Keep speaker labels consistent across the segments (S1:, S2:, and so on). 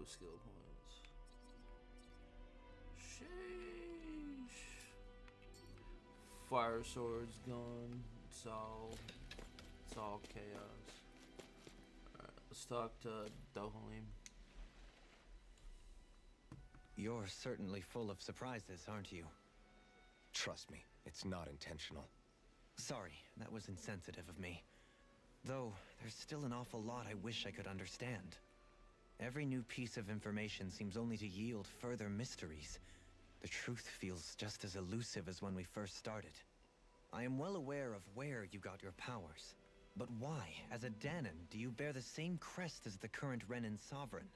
S1: skill points. Sheesh. Fire sword's gone. It's all chaos. Alright, let's talk to Dohalim.
S2: You're certainly full of surprises, aren't you?
S3: Trust me, it's not intentional.
S2: Sorry, that was insensitive of me. Though, there's still an awful lot I wish I could understand. Every new piece of information seems only to yield further mysteries. The truth feels just as elusive as when we first started. I am well aware of where you got your powers. But why, as a Dahnan, do you bear the same crest as the current Renan sovereign?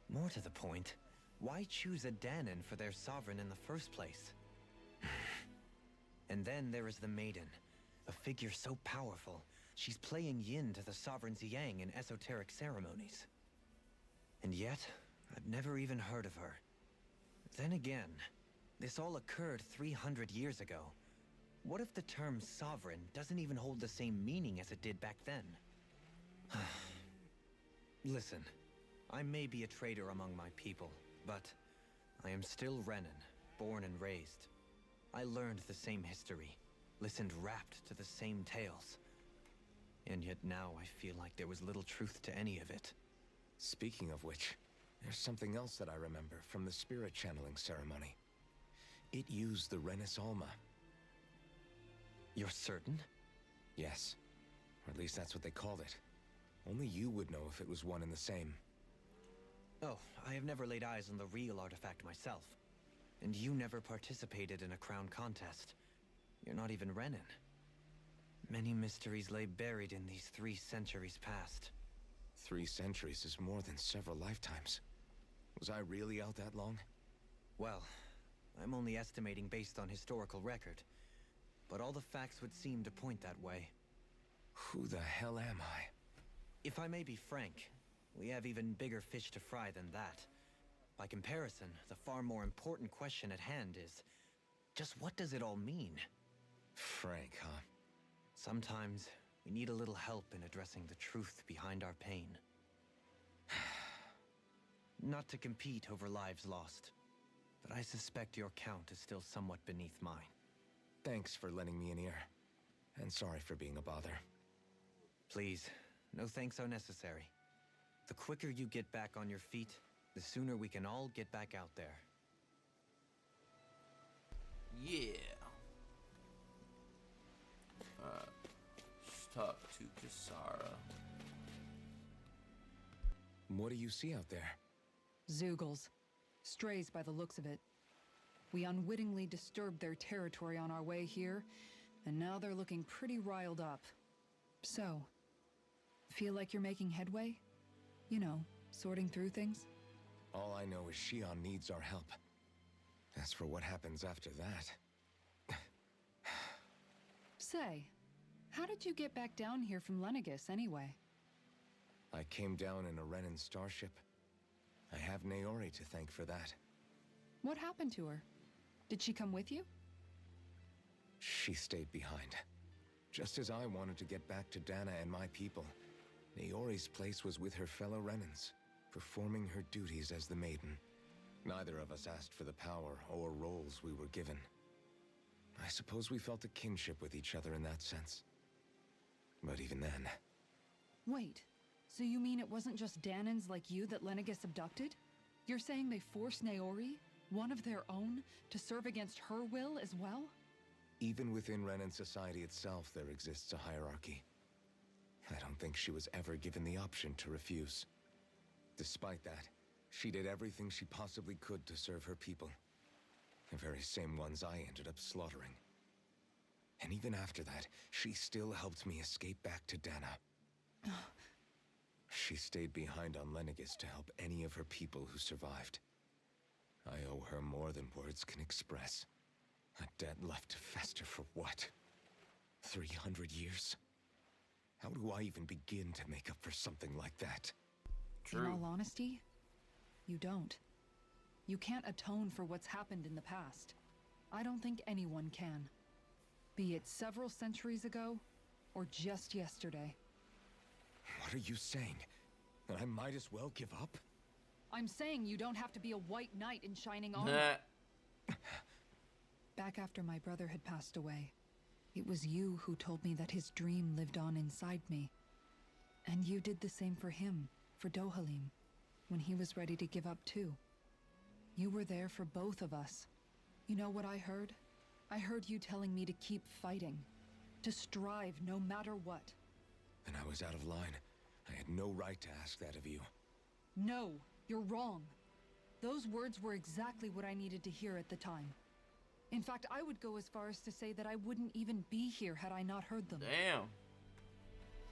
S2: More to the point, why choose a Dahnan for their sovereign in the first place? And then there is the Maiden, a figure so powerful, she's playing yin to the sovereign's yang in esoteric ceremonies. And yet, I've never even heard of her. Then again, this all occurred 300 years ago. What if the term sovereign doesn't even hold the same meaning as it did back then? Listen, I may be a traitor among my people, but I am still Renan, born and raised. I learned the same history, listened rapt to the same tales. And yet now I feel like there was little truth to any of it.
S3: Speaking of which, there's something else that I remember from the spirit channeling ceremony. It used the Renis Alma.
S2: You're certain?
S3: Yes. Or at least that's what they called it. Only you would know if it was one and the same.
S2: Oh, I have never laid eyes on the real artifact myself. And you never participated in a crown contest. You're not even Renan. Many mysteries lay buried in these 3 centuries past.
S3: 3 centuries is more than several lifetimes. Was I really out that long?
S2: Well, I'm only estimating based on historical record. But all the facts would seem to point that way.
S3: Who the hell am I?
S2: If I may be frank, we have even bigger fish to fry than that. By comparison, the far more important question at hand is, just what does it all mean?
S3: Frank, huh?
S2: Sometimes, we need a little help in addressing the truth behind our pain. Not to compete over lives lost, but I suspect your count is still somewhat beneath mine.
S3: Thanks for lending me an ear. And sorry for being a bother.
S2: Please, no thanks are necessary. The quicker you get back on your feet, the sooner we can all get back out there.
S1: Yeah. Let's talk to Kisara.
S3: What do you see out there?
S4: Zeugles. Strays by the looks of it. We unwittingly disturbed their territory on our way here, and now they're looking pretty riled up. So, feel like you're making headway? You know, sorting through things?
S3: All I know is Shion needs our help. As for what happens after that...
S4: Say, how did you get back down here from Lenegis anyway?
S3: I came down in a Renan starship. I have Naori to thank for that.
S4: What happened to her? Did she come with you?
S3: She stayed behind. Just as I wanted to get back to Dana and my people, Naori's place was with her fellow Renans, performing her duties as the Maiden. Neither of us asked for the power or roles we were given. I suppose we felt a kinship with each other in that sense. But even then...
S4: Wait, so you mean it wasn't just Dahnans like you that Lenegis abducted? You're saying they forced Naori, one of their own, to serve against her will as well?
S3: Even within Renan society itself, there exists a hierarchy. I don't think she was ever given the option to refuse. Despite that, she did everything she possibly could to serve her people. The very same ones I ended up slaughtering. And even after that, she still helped me escape back to Dana. She stayed behind on Lenegis to help any of her people who survived. I owe her more than words can express. A debt left to fester for what? 300 years? How do I even begin to make up for something like that?
S1: True.
S4: In all honesty, you don't. You can't atone for what's happened in the past. I don't think anyone can. Be it several centuries ago, or just yesterday.
S3: What are you saying? That I might as well give up?
S4: I'm saying you don't have to be a white knight in shining armor.
S1: Nah.
S4: Back after my brother had passed away, it was you who told me that his dream lived on inside me. And you did the same for him, for Dohalim, when he was ready to give up too. You were there for both of us. You know what I heard? I heard you telling me to keep fighting, to strive no matter what.
S3: And I was out of line. I had no right to ask that of you.
S4: No, you're wrong. Those words were exactly what I needed to hear at the time. In fact, I would go as far as to say that I wouldn't even be here had I not heard them.
S1: Damn.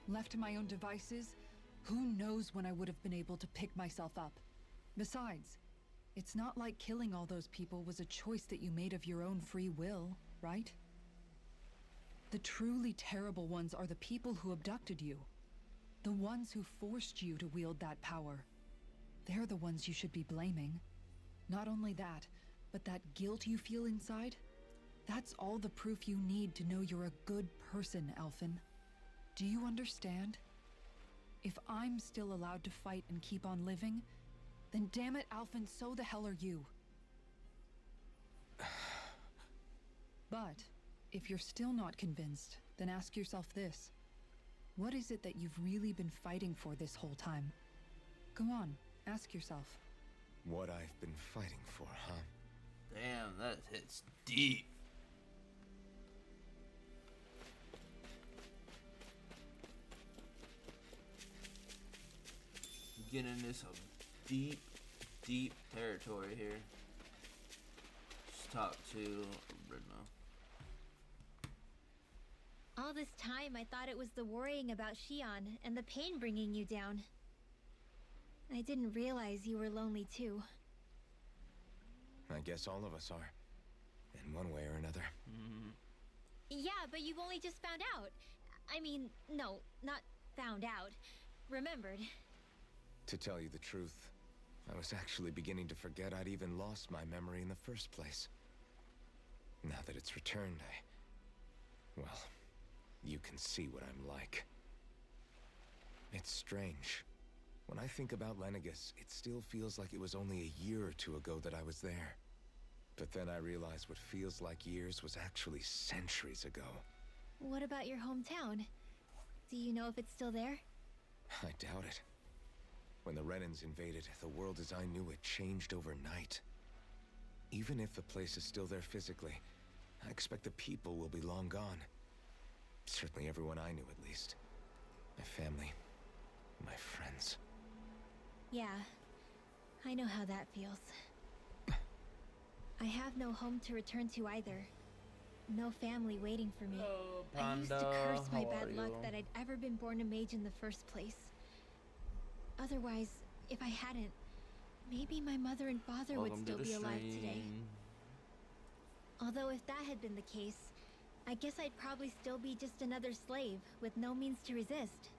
S4: Left to my own devices, who knows when I would have been able to pick myself up. Besides, it's not like killing all those people was a choice that you made of your own free will, right? The truly terrible ones are the people who abducted you. The ones who forced you to wield that power. They're the ones you should be blaming. Not only that, but that guilt you feel inside, that's all the proof you need to know you're a good person, Alphen. Do you understand? If I'm still allowed to fight and keep on living, then damn it, Alphen, so the hell are you. But if you're still not convinced, then ask yourself this. What is it that you've really been fighting for this whole time? Go on, ask yourself.
S3: What I've been fighting for, huh?
S1: Damn, that hits deep. Getting into some deep, deep territory here. Just talk to Ridma.
S5: All this time, I thought it was the worrying about Shion and the pain bringing you down. I didn't realize you were lonely too.
S3: I guess all of us are. In one way or another.
S5: Yeah, but you've only just found out. I mean, no, not found out. Remembered.
S3: To tell you the truth, I was actually beginning to forget I'd even lost my memory in the first place. Now that it's returned, well, you can see what I'm like. It's strange. When I think about Lenegis, it still feels like it was only a year or two ago that I was there. But then I realize what feels like years was actually centuries ago.
S5: What about your hometown? Do you know if it's still there?
S3: I doubt it. When the Renans invaded, the world as I knew it changed overnight. Even if the place is still there physically, I expect the people will be long gone. Certainly everyone I knew, at least. My family, my friends.
S5: Yeah, I know how that feels. I have no home to return to either. No family waiting for me.
S1: Oh,
S5: I used to
S1: Panda,
S5: curse my
S1: how
S5: bad
S1: are
S5: luck
S1: you?
S5: that I'd ever been born a mage in the first place. Otherwise, if I hadn't, maybe my mother and father
S1: Welcome
S5: would still
S1: to the
S5: be alive today.
S1: stream.
S5: Although if that had been the case, I guess I'd probably still be just another slave with no means to resist.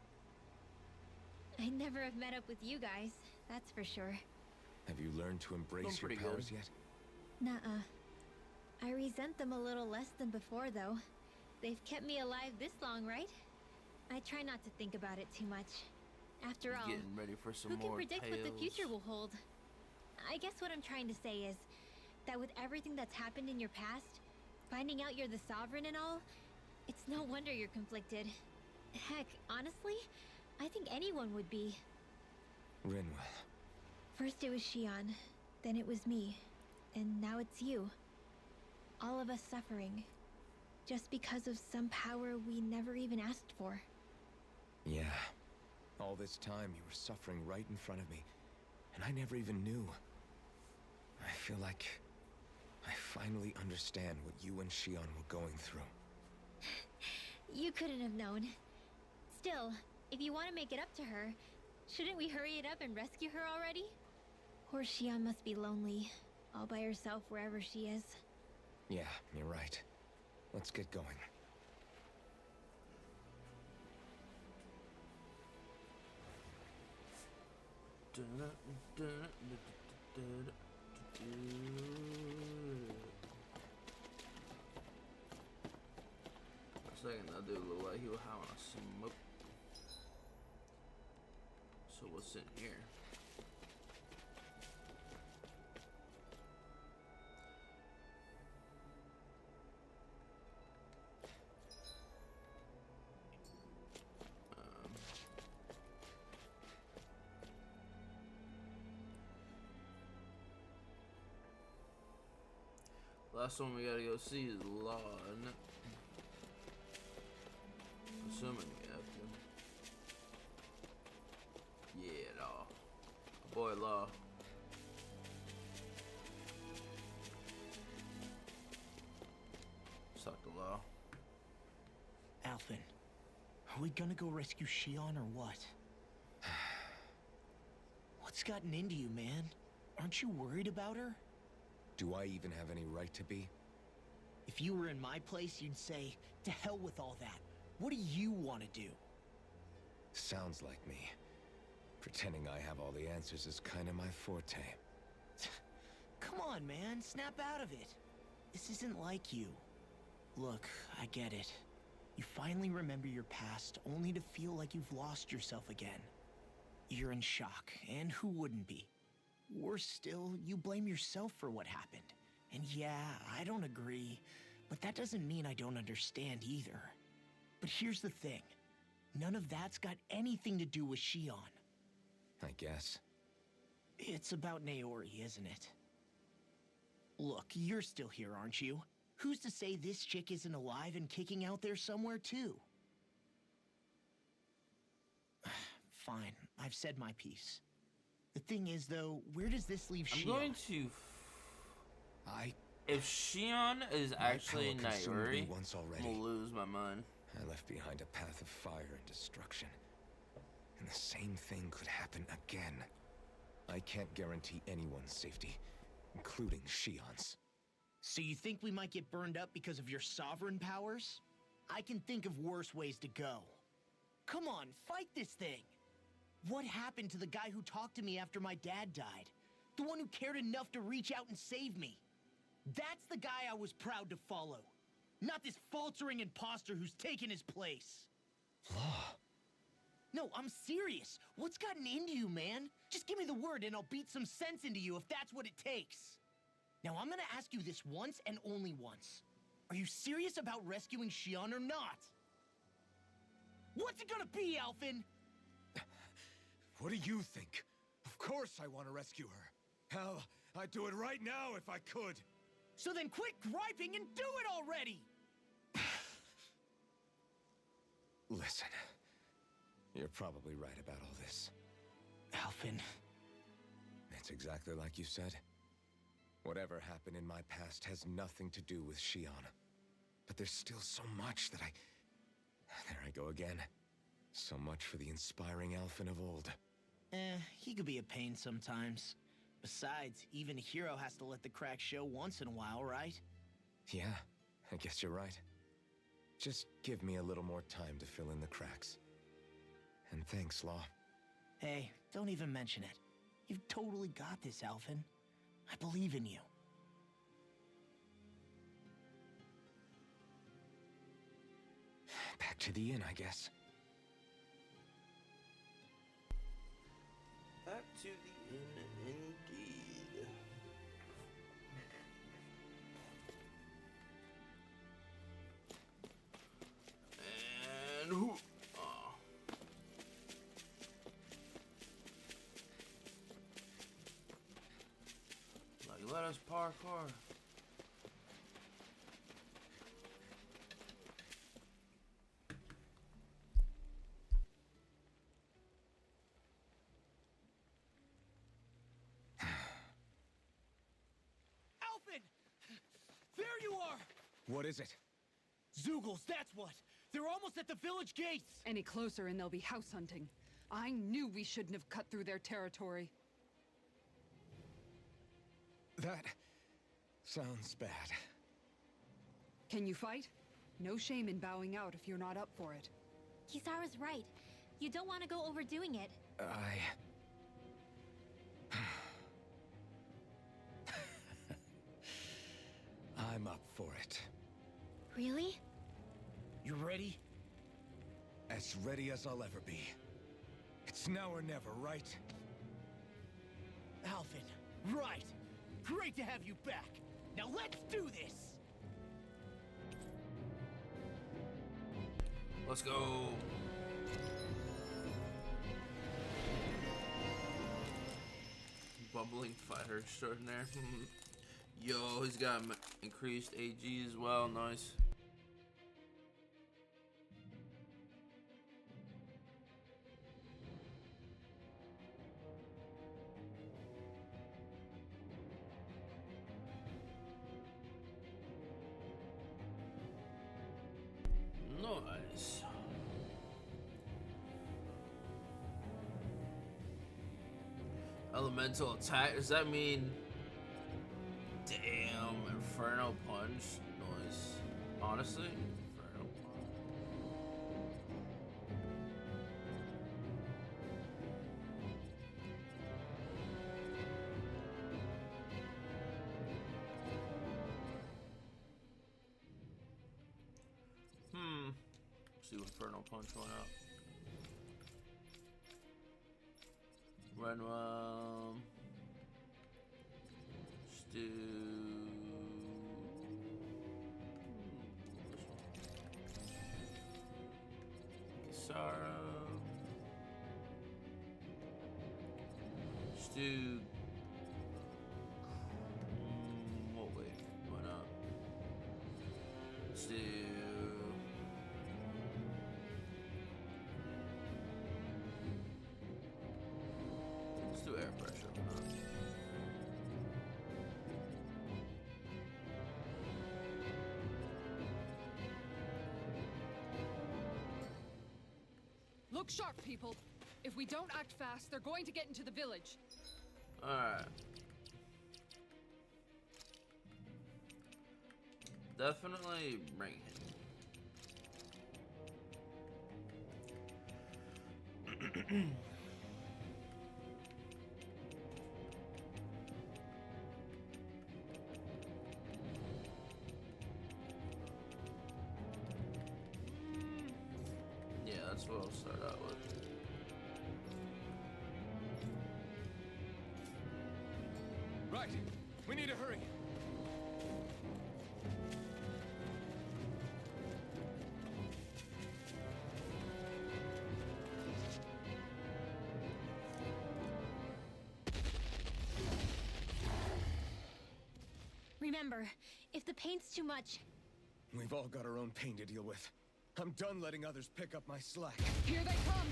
S5: I'd never have met up with you guys, that's for sure.
S3: Have you learned to embrace your
S1: pretty
S3: powers
S1: good.
S3: yet?
S5: Nuh-uh. I resent them a little less than before, though. They've kept me alive this long, right? I try not to think about it too much. After all,
S1: Getting ready for some
S5: who can
S1: more
S5: predict
S1: tales.
S5: what the future will hold? I guess what I'm trying to say is that with everything that's happened in your past, finding out you're the Sovereign and all, it's no wonder you're conflicted. Heck, honestly, I think anyone would be.
S3: Rinwell.
S5: First it was Shion, then it was me, and now it's you. All of us suffering, just because of some power we never even asked for.
S3: Yeah. All this time you were suffering right in front of me, and I never even knew. I feel like I finally understand what you and Shion were going through.
S5: You couldn't have known. Still, if you want to make it up to her, shouldn't we hurry it up and rescue her already? Poor Shion must be lonely, all by herself wherever she is.
S3: Yeah, you're right. Let's get going.
S1: For a second, that dude looked like he was having a smoke. So what's in here? Last one we gotta go see is Law, isn't it? Assuming we have to. Yeah, Law. Boy, Law. Suck the Law.
S6: Alphen, are we gonna go rescue Shion or what? What's gotten into you, man? Aren't you worried about her?
S3: Do I even have any right to be?
S6: If you were in my place, you'd say, to hell with all that. What do you want to do?
S3: Sounds like me. Pretending I have all the answers is kind of my forte.
S6: Come on, man. Snap out of it. This isn't like you. Look, I get it. You finally remember your past, only to feel like you've lost yourself again. You're in shock, and who wouldn't be? Worse still, you blame yourself for what happened. And yeah, I don't agree, but that doesn't mean I don't understand either. But here's the thing. None of that's got anything to do with Shion.
S3: I guess.
S6: It's about Naori, isn't it? Look, you're still here, aren't you? Who's to say this chick isn't alive and kicking out there somewhere, too? Fine, I've said my piece. The thing is, though, where does this leave Shion?
S1: I'm going to. If Shion is actually Naori, I'm gonna lose my mind.
S3: I left behind a path of fire and destruction. And the same thing could happen again. I can't guarantee anyone's safety, including Shion's.
S6: So you think we might get burned up because of your sovereign powers? I can think of worse ways to go. Come on, fight this thing! What happened to the guy who talked to me after my dad died? The one who cared enough to reach out and save me? That's the guy I was proud to follow. Not this faltering imposter who's taken his place.
S3: Law.
S6: No, I'm serious. What's gotten into you, man? Just give me the word and I'll beat some sense into you if that's what it takes. Now, I'm gonna ask you this once and only once. Are you serious about rescuing Shion or not? What's it gonna be, Alphen?
S3: What do you think? Of course I want to rescue her. Hell, I'd do it right now if I could.
S6: So then quit griping and do it already!
S3: Listen, you're probably right about all this.
S6: Alphen.
S3: It's exactly like you said. Whatever happened in my past has nothing to do with Shion. But there's still so much that There I go again. So much for the inspiring Alphen of old.
S6: He could be a pain sometimes. Besides, even a hero has to let the cracks show once in a while, right?
S3: Yeah, I guess you're right. Just give me a little more time to fill in the cracks. And thanks, Law.
S6: Hey, don't even mention it. You've totally got this, Alphen. I believe in you.
S3: Back to the inn, I guess.
S1: Back to the inn, indeed. And who? Oh. Like, let us parkour.
S6: There you are!
S3: What is it?
S6: Zeugles, that's what! They're almost at the village gates!
S4: Any closer and they'll be house hunting. I knew we shouldn't have cut through their territory.
S3: That sounds bad.
S4: Can you fight? No shame in bowing out if you're not up for it.
S5: Kisara's right. You don't want to go overdoing it.
S3: I'm up for it.
S5: Really?
S6: You ready?
S3: As ready as I'll ever be. It's now or never, right?
S6: Alphen, right! Great to have you back! Now let's do this!
S1: Let's go. Bumbling fighter extraordinaire. Yo, he's got increased AG as well. Nice. Nice. Elemental attack. Does that mean? Damn, Inferno Punch. Nice. Honestly, Inferno Punch. Let's do Inferno Punch one up. Renwell. Let's do Kisara. Let's do oh wait, why not? Let's do air pressure, why not?
S4: Look sharp, people. If we don't act fast, they're going to get into the village.
S1: Alright. Definitely bring him. Yeah, that's what I'll start out with.
S3: Right. We need to hurry.
S5: Remember, if the pain's too much,
S3: We've all got our own pain to deal with. I'm done letting others pick up my slack.
S4: Here they come!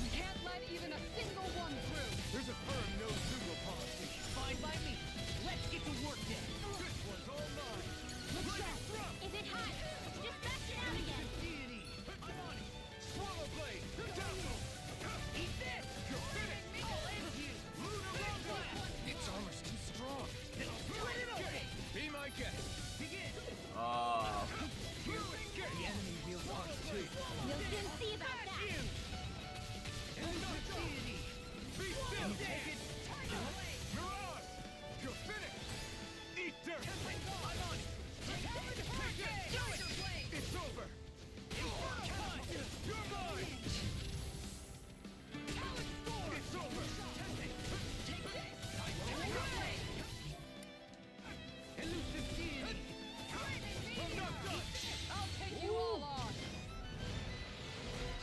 S4: We can't let even a single one through!
S3: There's a firm no-zoogle policy.
S6: Fine by me. Let's get to work then.
S3: This one's all mine.
S4: Look sharp!
S5: is it hot? Just bash it out again.
S6: Deity. I'm on it.
S3: Swallow blade. Dazzle.
S6: Eat this.
S3: You're finished.
S6: I'll end you.
S3: Lunar Rumble. Its armor's too strong.
S6: Split it open.
S3: Be my guest.
S6: Begin.
S3: You escape.
S6: The enemy wields arms too.
S5: We'll soon see about that.
S6: Deity.
S3: Be still.
S6: Take it.
S3: You're on. You're finished. Eat dirt.
S6: I'm on it. Take it. Do it.
S3: It's over. You're mine. It's over.
S6: Elusive deity.
S3: I'm not done.
S4: I'll take you all on!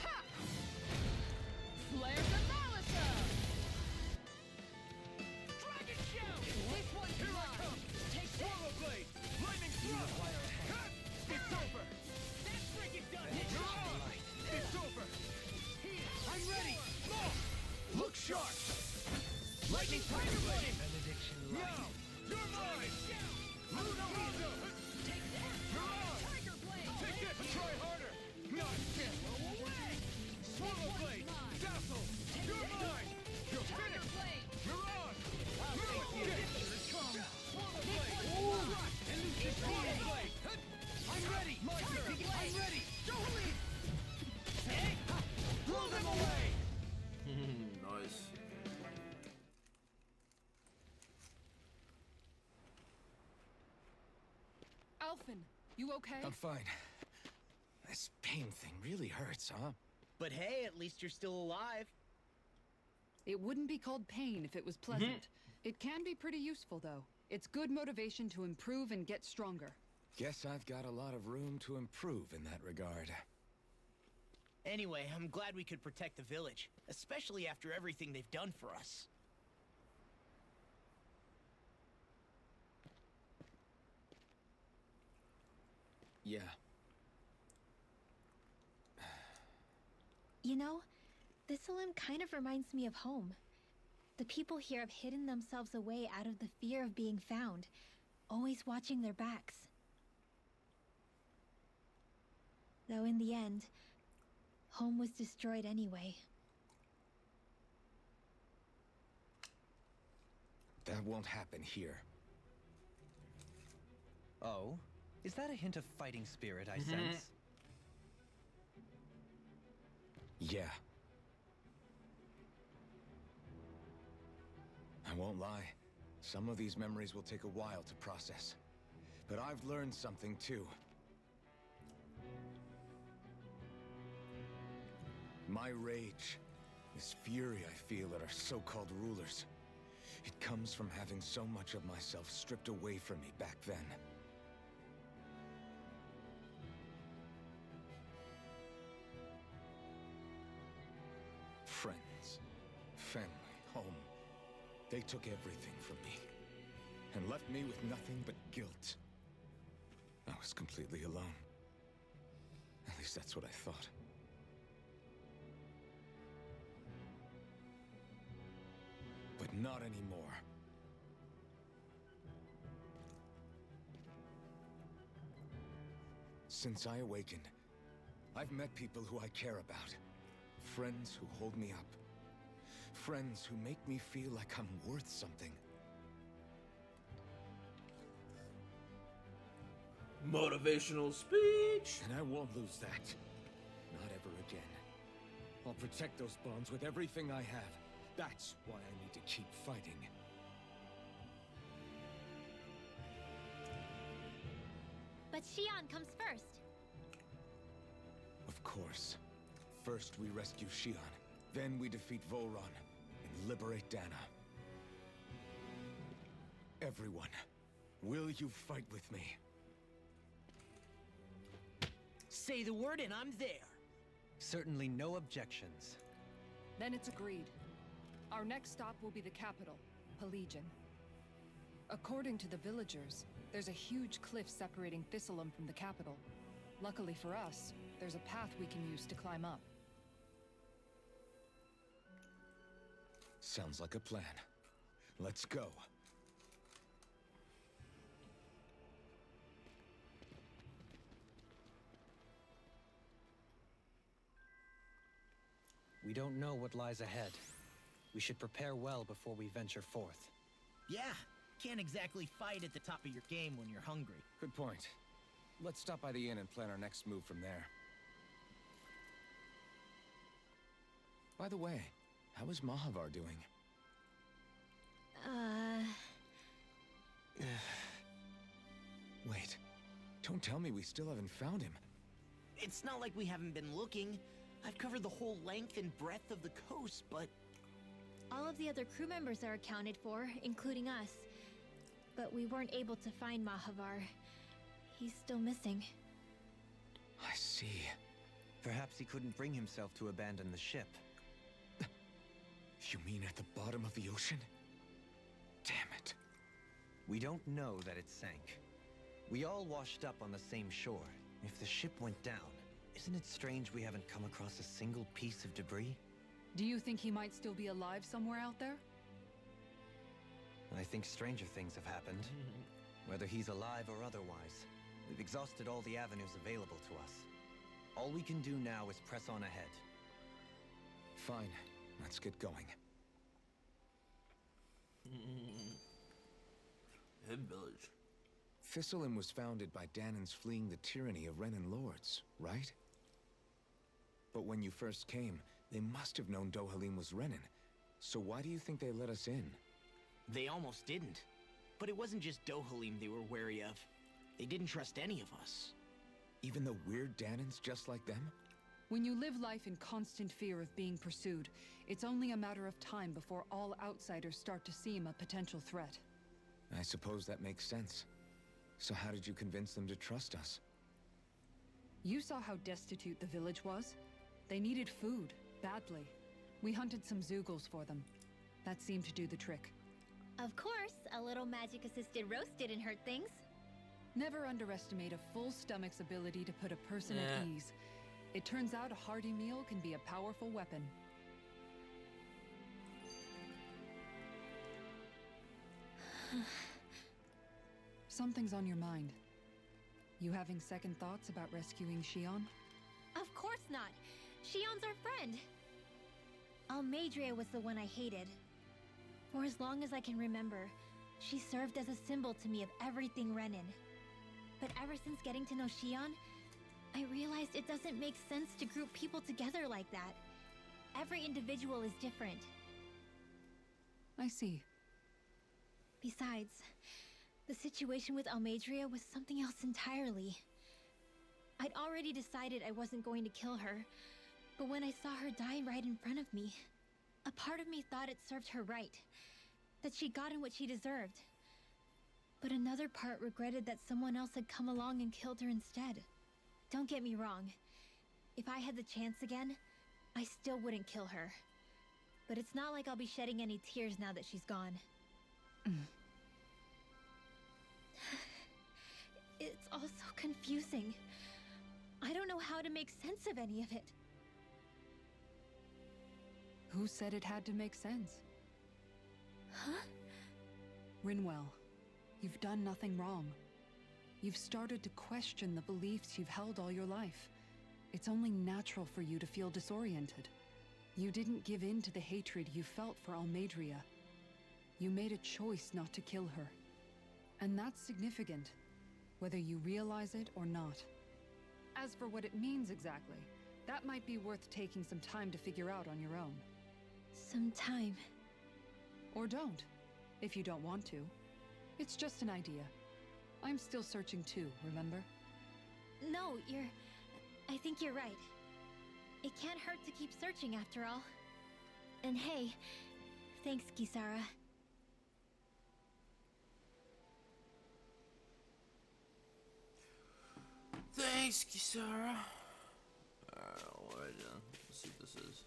S4: Ha! Flares of Malisa!
S6: Dragon shout.
S4: This one's
S3: Here I
S4: mine!
S3: come.
S4: Take this!
S3: Swallow blade. Lightning throw. It's over.
S6: That freaking done.
S3: You're on. It's over.
S6: I'm ready.
S3: Look sharp.
S6: Lightning tiger blade. Benediction
S3: Now. You're mine. Lunar Rondo. You're on.
S6: Tiger blade.
S3: Take this. Try harder. Not again. Swallow blade. Dazzle. You're mine. You're finished. You're on. Swallow blade.
S6: Elusive
S3: Swallow
S6: deity.
S3: blade.
S6: I'm ready.
S3: My turn.
S6: I'm ready.
S3: Jolene.
S6: Hey.
S3: Blow them away.
S1: Nice.
S4: Alphen, you okay?
S3: I'm fine. This pain thing really hurts, huh?
S6: But hey, at least you're still alive.
S4: It wouldn't be called pain if it was pleasant. It can be pretty useful, though. It's good motivation to improve and get stronger.
S3: Guess I've got a lot of room to improve in that regard.
S6: Anyway, I'm glad we could protect the village, especially after everything they've done for us.
S3: Yeah.
S5: You know, Thistleum kind of reminds me of home. The people here have hidden themselves away out of the fear of being found, always watching their backs. Though in the end, home was destroyed anyway.
S3: That won't happen here.
S2: Oh? Is that a hint of fighting spirit I sense?
S3: Yeah. I won't lie. Some of these memories will take a while to process. But I've learned something too. My rage, this fury I feel at our so-called rulers, it comes from having so much of myself stripped away from me back then. Friends, family, home. They took everything from me and left me with nothing but guilt. I was completely alone. At least that's what I thought. But not anymore. Since I awakened, I've met people who I care about. Friends who hold me up. Friends who make me feel like I'm worth something.
S1: Motivational speech.
S3: And I won't lose that. Not ever again. I'll protect those bonds with everything I have. That's why I need to keep fighting.
S5: But Xion comes first.
S3: Of course. First we rescue Xion, then we defeat Volron and liberate Dana. Everyone, will you fight with me?
S6: Say the word and I'm there.
S2: Certainly no objections.
S4: Then it's agreed. Our next stop will be the capital, Pelegion. According to the villagers, there's a huge cliff separating Thistleum from the capital. Luckily for us, there's a path we can use to climb up.
S3: Sounds like a plan. Let's go.
S2: We don't know what lies ahead. We should prepare well before we venture forth.
S6: Yeah, can't exactly fight at the top of your game when you're hungry.
S3: Good point. Let's stop by the inn and plan our next move from there. By the way, how is Mahavar doing? Wait, don't tell me we still haven't found him.
S6: It's not like we haven't been looking. I've covered the whole length and breadth of the coast, but...
S5: All of the other crew members are accounted for, including us. But we weren't able to find Mahavar. He's still missing.
S3: I see.
S2: Perhaps he couldn't bring himself to abandon the ship.
S3: You mean at the bottom of the ocean? Damn it.
S2: We don't know that it sank. We all washed up on the same shore. If the ship went down, isn't it strange we haven't come across a single piece of debris?
S4: Do you think he might still be alive somewhere out there?
S2: I think stranger things have happened. Whether he's alive or otherwise, we've exhausted all the avenues available to us. All we can do now is press on ahead.
S3: Fine, let's get going.
S1: Head village.
S3: Thistleum was founded by Danans fleeing the tyranny of Renan lords, right? But when you first came, they must have known Dohalim was Renan. So why do you think they let us in?
S6: They almost didn't. But it wasn't just Dohalim they were wary of. They didn't trust any of us.
S3: Even the weird Danans just like them?
S4: When you live life in constant fear of being pursued, it's only a matter of time before all outsiders start to seem a potential threat.
S3: I suppose that makes sense. So how did you convince them to trust us?
S4: You saw how destitute the village was? They needed food, badly. We hunted some Zeugles for them. That seemed to do the trick.
S5: Of course, a little magic-assisted roast didn't hurt things.
S4: Never underestimate a full stomach's ability to put a person at ease. It turns out a hearty meal can be a powerful weapon. Something's on your mind. You having second thoughts about rescuing Shion?
S5: Of course not. Shion's our friend. Almeidrea was the one I hated. For as long as I can remember, she served as a symbol to me of everything Renan. But ever since getting to know Shion, I realized it doesn't make sense to group people together like that. Every individual is different.
S4: I see.
S5: Besides, the situation with Almeidrea was something else entirely. I'd already decided I wasn't going to kill her, but when I saw her die right in front of me, a part of me thought it served her right, that she'd gotten what she deserved. But another part regretted that someone else had come along and killed her instead. Don't get me wrong. If I had the chance again, I still wouldn't kill her. But it's not like I'll be shedding any tears now that she's gone. It's all so confusing. I don't know how to make sense of any of it.
S4: Who said it had to make sense?
S5: Huh?
S4: Rinwell, you've done nothing wrong. You've started to question the beliefs you've held all your life. It's only natural for you to feel disoriented. You didn't give in to the hatred you felt for Almeidrea. You made a choice not to kill her. And that's significant, whether you realize it or not. As for what it means exactly, that might be worth taking some time to figure out on your own.
S5: Some time.
S4: Or don't, if you don't want to. It's just an idea. I'm still searching too, remember?
S5: No, I think you're right. It can't hurt to keep searching after all. And hey, thanks, Kisara.
S1: Thanks, Kisara. Alright, let's see what this is.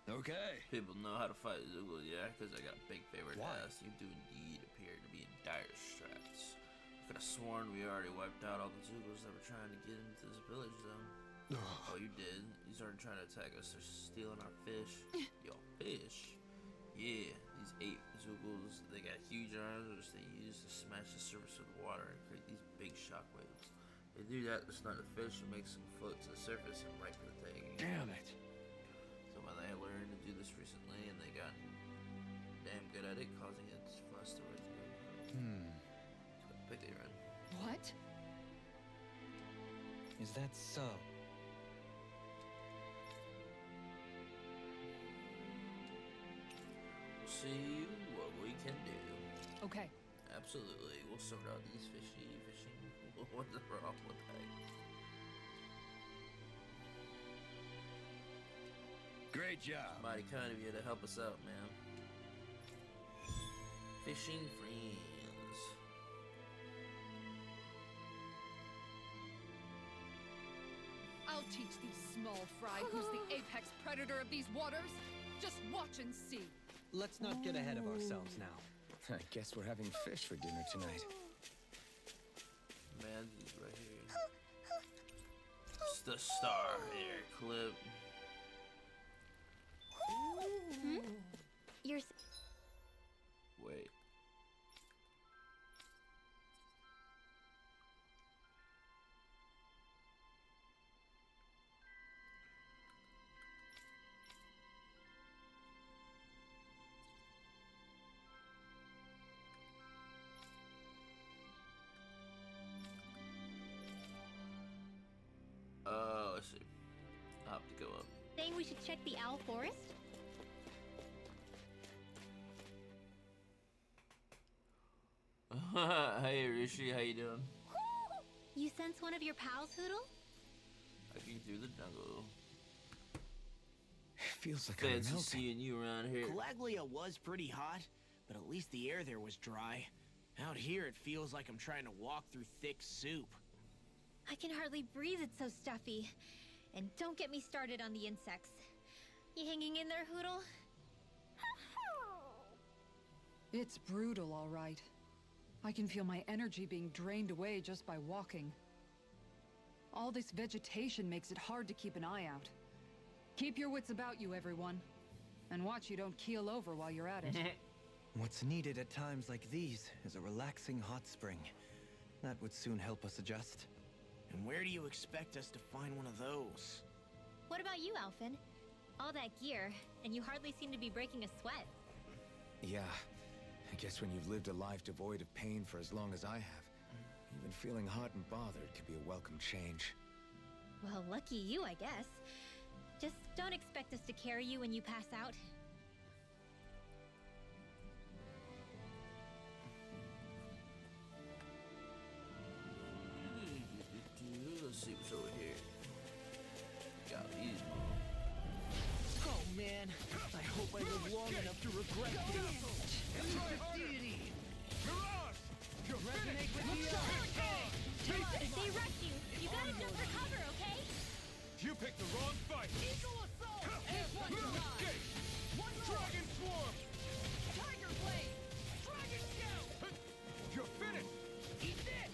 S7: Okay.
S1: People know how to fight Zoogle, yeah? Because I got a big favorite
S7: Why?
S1: ass. You do indeed appear to be in dire straits. I could have sworn we already wiped out all the Zoogles that were trying to get into this village zone. Oh, you did. You started trying to attack us. They're stealing our fish. Yo, fish? Yeah, these 8 Zoogles, they got huge arms which they use to smash the surface of the water and create these big shockwaves. They do that to stun the fish and makes them float to the surface and right for the taking.
S7: Damn it.
S1: They learned to do this recently, and they got damn good at it, causing its fuss to rise again. Quickly run.
S4: What?
S2: Is that so?
S1: We'll see what we can do.
S4: Okay.
S1: Absolutely, we'll sort out these fishing. What's wrong with that?
S7: Great job.
S1: Mighty kind of you to help us out, man. Fishing friends.
S4: I'll teach these small fry who's the apex predator of these waters. Just watch and see.
S2: Let's not get ahead of ourselves now.
S3: I guess we're having fish for dinner tonight.
S1: Man, he's right here. It's the star here, clip.
S5: You're...
S1: Wait. Oh, I see. I'll have to go up.
S5: Saying we should check the Owl Forest?
S1: Hey Rishi, how you doing?
S5: You sense one of your pals, Hoodle?
S1: Hiking through the jungle.
S3: Feels like I'm
S1: Fancy
S3: melting.
S1: seeing you around here.
S6: Galaglia was pretty hot, but at least the air there was dry. Out here, it feels like I'm trying to walk through thick soup.
S5: I can hardly breathe, it's so stuffy. And don't get me started on the insects. You hanging in there, Hoodle?
S4: It's brutal, all right. I can feel my energy being drained away just by walking. All this vegetation makes it hard to keep an eye out. Keep your wits about you, everyone. And watch you don't keel over while you're at it.
S2: What's needed at times like these is a relaxing hot spring. That would soon help us adjust.
S6: And where do you expect us to find one of those?
S5: What about you, Alphen? All that gear, and you hardly seem to be breaking a sweat.
S3: Yeah, I guess when you've lived a life devoid of pain for as long as I have, even feeling hot and bothered could be a welcome change.
S5: Well, lucky you, I guess. Just don't expect us to carry you when you pass out.
S1: Let's see what's over here. Got these,
S6: Oh man, I hope I live long enough to regret this. Deity!
S7: Mirage! You're finished!
S5: If they rush you, you gotta jump for cover, okay?
S7: You picked the wrong fight!
S8: Eagle Assault!
S7: Move! Escape! Dragon Swarm!
S8: Tiger Blade! Dragon Scout!
S7: You're finished!
S8: Eat this!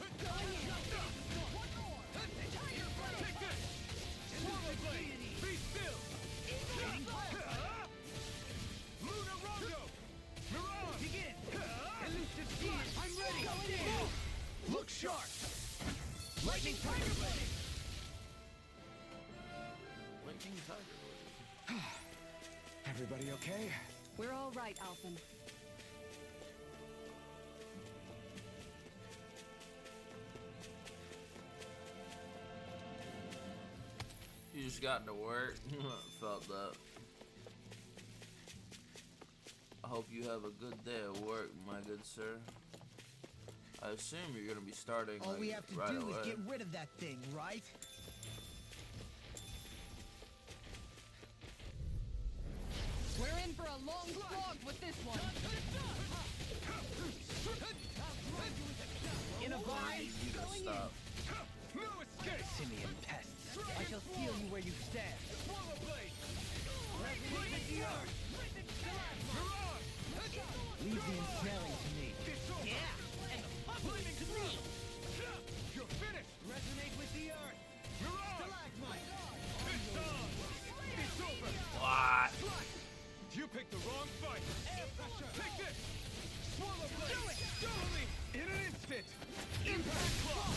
S8: One more! Tiger Blade!
S7: Take this! Swallow Blade! Be still!
S8: Eagle Assault!
S7: Luna Rondo! Mirage!
S6: Begin! Elusive Deity! I'm ready! Look sharp! Lightning Tiger Blade!
S1: Blinking tiger.
S3: Everybody okay?
S4: We're all right, Alphen.
S1: You just got to work. Felt that. I hope you have a good day at work, my good sir. I assume you're gonna be starting
S6: All
S1: like,
S6: we have to
S1: right
S6: do
S1: away.
S6: is get rid of that thing, right?
S4: We're in for a long slog with this one.
S6: In a
S1: I
S6: bind!
S1: need you to stop.
S7: No escape!
S6: Simian pests! I shall steal you where you stand!
S7: Swallow Blade!
S6: Resonate with the earth!
S7: Mirage!
S6: Leave the ensnaring to me!
S7: It's over!
S6: Yeah! And the puppet to me!
S7: You're finished!
S6: Resonate with the earth!
S7: Mirage!
S6: Stalagmite!
S7: It's on! It's over!
S1: What?
S7: You picked the wrong fight! Take this! Swallow Blade! Do it! Totally! In an instant! Impact Claw!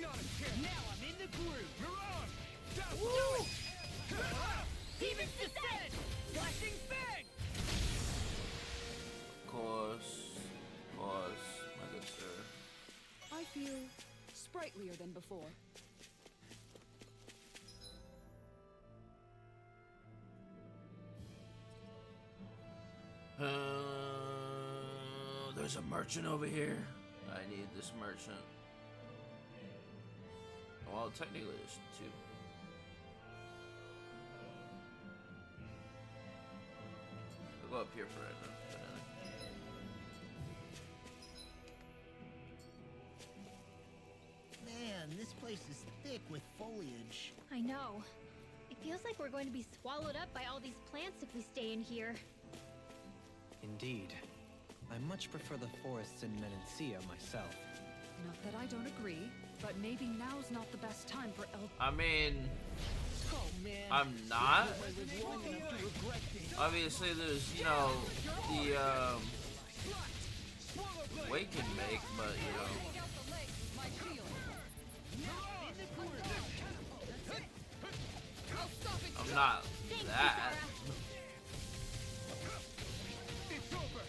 S7: Not a chance!
S6: Now I'm in the groove!
S7: Mirage! Down!
S6: Woo!
S8: Demon's Descent!
S6: Flashing Fang!
S1: Pause, my good sir.
S4: I feel sprightlier than before.
S1: There's a merchant over here. I need this merchant. Well, technically there's two. I'll go up here for right now.
S6: Man, this place is thick with foliage.
S5: I know. It feels like we're going to be swallowed up by all these plants if we stay in here.
S2: Indeed. I much prefer the forests in Menancia myself.
S4: Not that I don't agree, but maybe now's not the best time for
S1: I mean,
S6: Oh man!
S1: I'm not.
S6: I live long enough to regret this.
S1: Obviously, there's, you know, the we can make, but you know, I'm not that.
S7: It's over!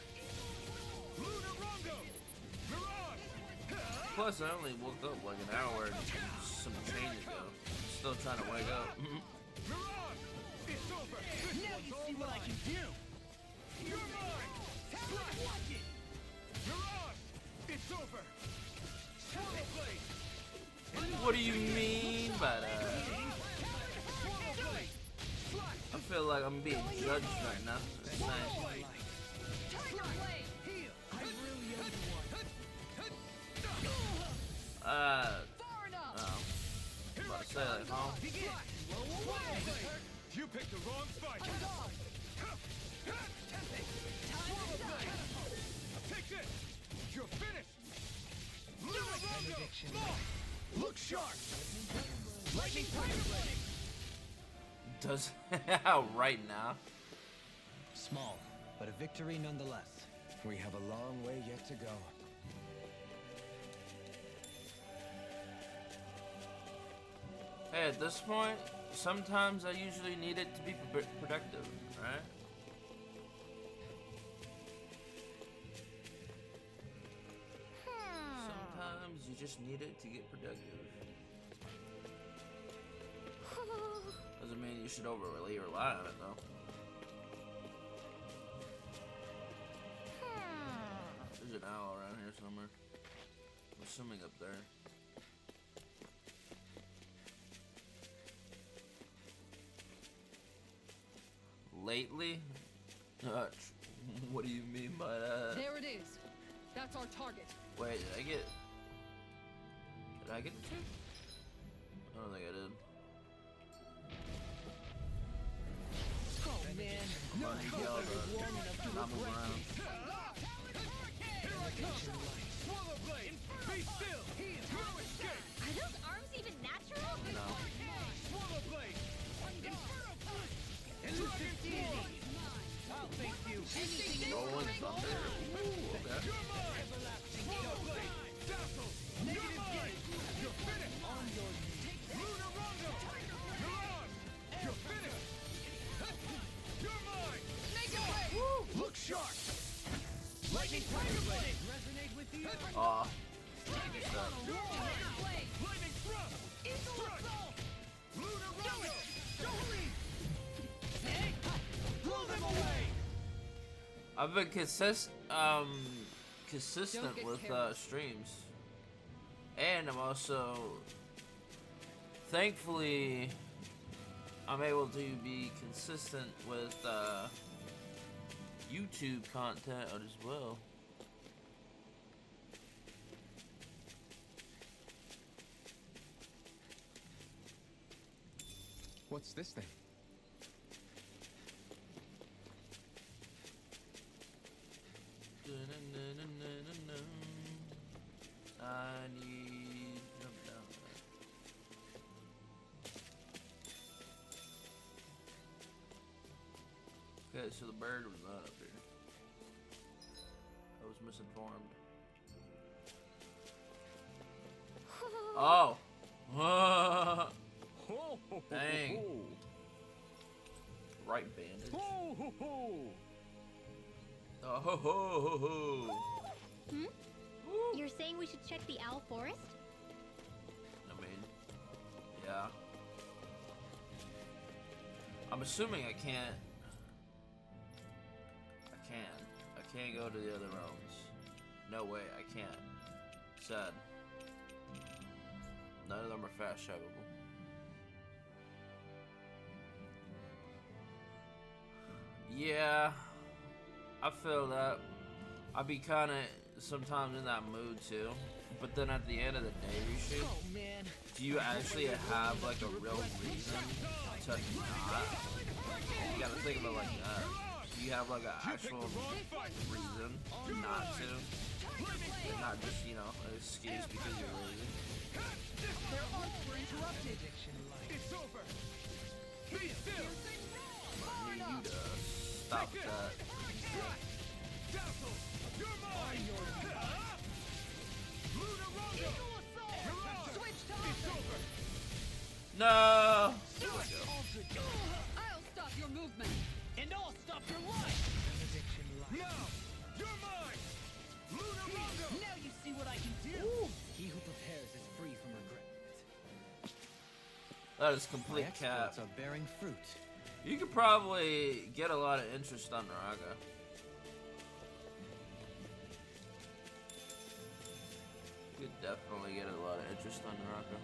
S7: Luna Rondo! Mirage!
S1: Plus, I only woke up like an hour and some change ago. Still trying to wake up.
S7: Mirage! It's over! This
S6: Now
S7: one's
S6: you
S7: all
S6: see what I
S7: mine.
S6: can do!
S7: You're mine!
S6: Watch it!
S7: Mirage! It's over! Swallow Blade!
S1: What do you mean by that?
S7: Swallow Blade!
S1: I feel like I'm being judged right now. It's nice.
S8: Tiger Blade!
S6: I really owe you one.
S8: Far enough!
S1: Oh. About to say like, huh?
S7: You picked the wrong fight! Swallow Blade! Take this! You're finished! Benediction. Look sharp! Lightning Tiger Blade!
S1: Does right now?
S2: Small, but a victory nonetheless.
S3: We have a long way yet to go.
S1: Hey, at this point, sometimes I usually need it to be productive, right? Sometimes you just need it to get productive. Doesn't mean you should overly rely on it, though. There's an owl around here somewhere. I'm assuming up there. Lately? What do you mean by that?
S4: There it is. That's our target.
S1: Wait, did I get the two? I don't think I did.
S6: Oh man,
S1: I'm on the yellow, but not moving around.
S7: Here I come! Swallow Blade! Be still! No escape!
S5: Are those arms even natural?
S1: No.
S7: Swallow Blade!
S6: elusive I'll thank you.
S1: No one's up there. Ooh, okay.
S7: You're mine! Swallow Blade! Dazzle! You're mine! You're finished! On your knees! Luna Rondo! You're on! You're finished! You're mine!
S8: Make it way!
S7: Look sharp! Lightning Tiger Blade!
S6: Resonate with you.
S1: Aw.
S8: Tiger Blade!
S7: Lightning Thrust!
S8: Eagle
S7: Strike!
S8: Assault!
S7: Luna Rondo!
S8: Hey!
S7: Blow them away!
S1: I've been consistent
S4: Don't get
S1: with
S4: careless.
S1: streams, and I'm also thankfully I'm able to be consistent with YouTube content as well.
S3: What's this thing?
S1: I need jump down. Okay, so the bird was not up here. I was misinformed. Oh! Dang. Right bandage. Oh ho ho ho!
S5: Hmm? You're saying we should check the Owl Forest?
S1: I mean, yeah. I'm assuming I can't. I can't go to the other realms. No way, I can't. Sad. None of them are fast travelable. Yeah, I feel that. I'd be kind of sometimes in that mood too. But then at the end of the day, Rishi,
S6: Oh man.
S1: do you actually have like a real reason to not? You gotta think of it like that. Do you have like an actual reason not to? And not just, you know, an excuse because you're lazy.
S6: Their arms were interrupted.
S7: It's over! Be still!
S1: I need you to stop that.
S7: Dazzle! You're mine! Luna Rondo! You're on!
S8: Switch
S7: It's
S8: time!
S7: over!
S1: No!
S8: I'll stop your movement!
S6: And I'll stop your life. Benediction light.
S7: Now! You're mine! Luna Rondo!
S6: Now you see what I can do. He who prepares is free from regret.
S1: That is
S2: My
S1: complete cap.
S2: exploits are bearing fruit.
S1: You could probably get a lot of interest on Naraga. You could definitely get a lot of interest on Naraga.